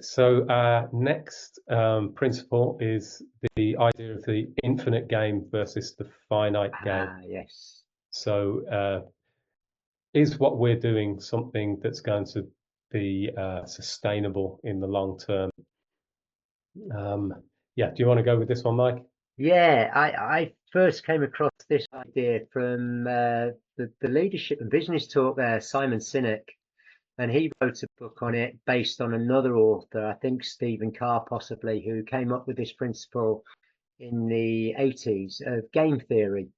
So our next principle is the idea of the infinite game versus the finite game. Yes. So is what we're doing something that's going to be sustainable in the long term? Yeah, do you want to go with this one, Mike? Yeah, I first came across this idea from the leadership and business talk there, Simon Sinek, and he wrote a book on it based on another author, I think Stephen Carr possibly, who came up with this principle in the 80s of game theory.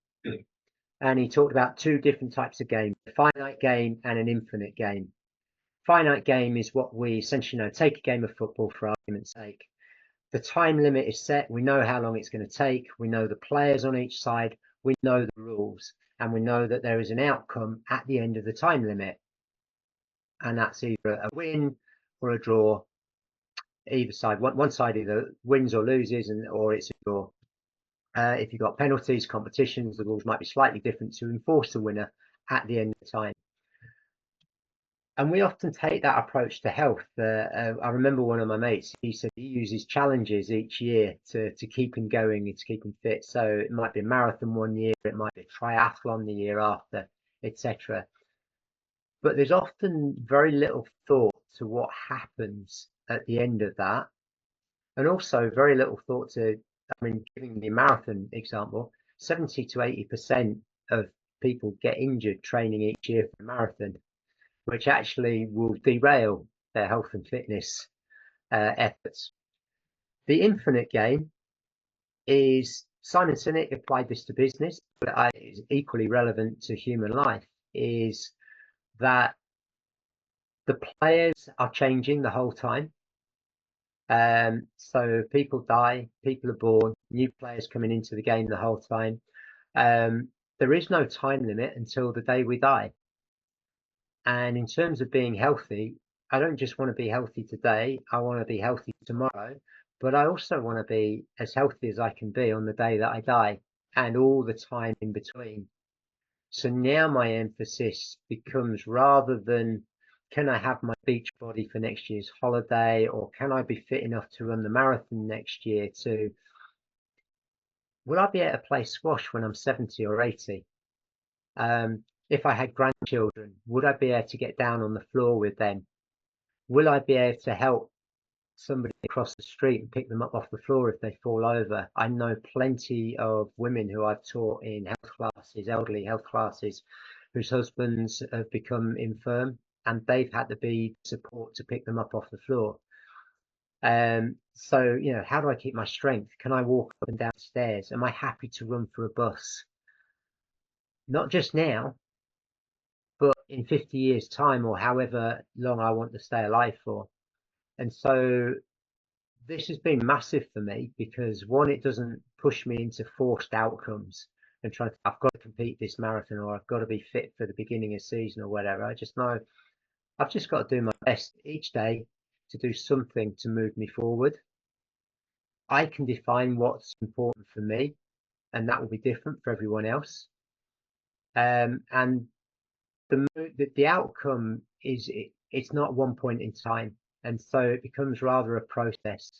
And he talked about two different types of game, a finite game and an infinite game. Finite game is what we essentially know. Take a game of football for argument's sake. The time limit is set. We know how long it's going to take. We know the players on each side. We know the rules. And we know that there is an outcome at the end of the time limit. And that's either a win or a draw. Either side, one side either wins or loses, or it's a draw. If you've got penalties, competitions, the rules might be slightly different to enforce the winner at the end of the time. And we often take that approach to health. I remember one of my mates, he said he uses challenges each year to keep him going and to keep him fit. So it might be a marathon one year, it might be a triathlon the year after, etc. But there's often very little thought to what happens at the end of that. And also very little thought to, I mean, giving the marathon example, 70 to 80% of people get injured training each year for a marathon, which actually will derail their health and fitness efforts. The infinite game is, Simon Sinek applied this to business, but is equally relevant to human life, is that the players are changing the whole time. So people die, people are born, new players coming into the game the whole time. There is no time limit until the day we die. And in terms of being healthy, I don't just want to be healthy today, I want to be healthy tomorrow, but I also want to be as healthy as I can be on the day that I die and all the time in between. So now my emphasis becomes, rather than can I have my beach body for next year's holiday, or can I be fit enough to run the marathon next year, to will I be able to play squash when I'm 70 or 80? If I had grandchildren, would I be able to get down on the floor with them? Will I be able to help somebody across the street and pick them up off the floor if they fall over? I know plenty of women who I've taught in health classes, elderly health classes, whose husbands have become infirm and they've had to be support to pick them up off the floor. So, you know, how do I keep my strength? Can I walk up and down stairs? Am I happy to run for a bus? Not just now, but in 50 years' time, or however long I want to stay alive for. And so this has been massive for me because, one, it doesn't push me into forced outcomes and trying to, I've got to compete this marathon, or I've got to be fit for the beginning of season or whatever. I just know I've just got to do my best each day to do something to move me forward. I can define what's important for me, and that will be different for everyone else. And the outcome is, it's not one point in time, and so it becomes rather a process.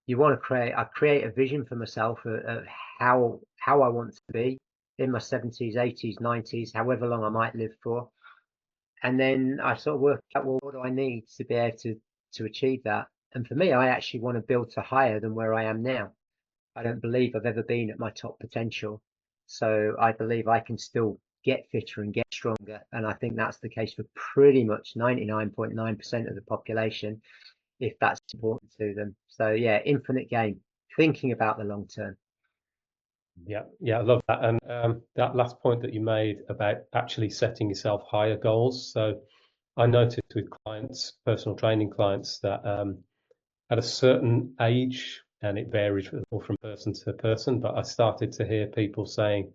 You want to create a vision for myself of how I want to be in my 70s, 80s, 90s, however long I might live for. And then I sort of work out, well, what do I need to be able to achieve that? And for me, I actually want to build to higher than where I am now. I don't believe I've ever been at my top potential. So I believe I can still get fitter and get stronger. And I think that's the case for pretty much 99.9% of the population, if that's important to them. So yeah, infinite game, thinking about the long term. Yeah, I love that. And that last point that you made about actually setting yourself higher goals. So I noticed with clients, personal training clients, that at a certain age, and it varies from person to person, but I started to hear people saying,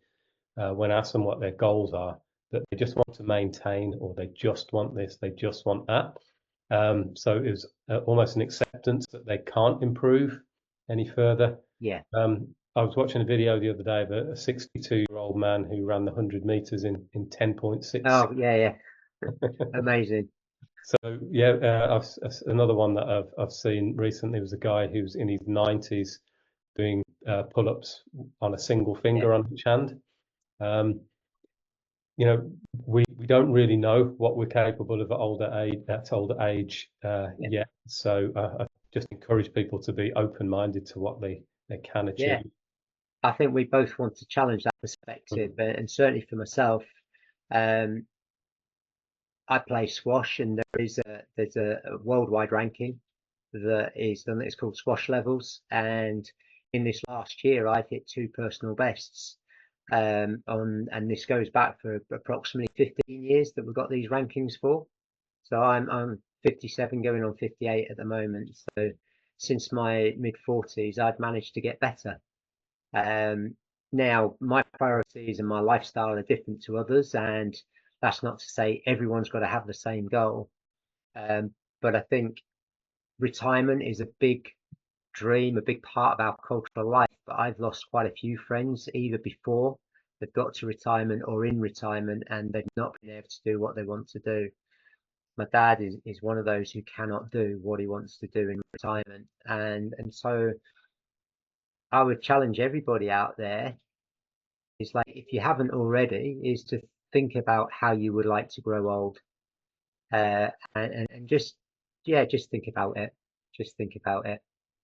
when asked them what their goals are, that they just want to maintain, or they just want this, they just want that. So it was almost an acceptance that they can't improve any further. Yeah. I was watching a video the other day of a 62-year-old man who ran the 100 meters in 10.6. Oh, yeah. Amazing. So yeah, another one that I've seen recently was a guy who's in his 90s doing pull-ups on a single Yeah, finger on each hand. Um, we don't really know what we're capable of at older age yeah, yet. So I just encourage people to be open-minded to what they can yeah. achieve. I think we both want to challenge that perspective, Mhm. and certainly for myself, um, I play squash, and there's a worldwide ranking that is done. It's called Squash Levels, and in this last year, I've hit two personal bests. And this goes back for approximately 15 years that we've got these rankings for. So I'm 57, going on 58 at the moment. So since my mid 40s, I've managed to get better. Um, Now, my priorities and my lifestyle are different to others, and that's not to say everyone's got to have the same goal. But I think retirement is a big dream, a big part of our cultural life. But I've lost quite a few friends either before they've got to retirement or in retirement, and they've not been able to do what they want to do. My dad is one of those who cannot do what he wants to do in retirement, and so I would challenge everybody out there, is like, if you haven't already, is to think about how you would like to grow old, and just, yeah, just think about it. Just think about it.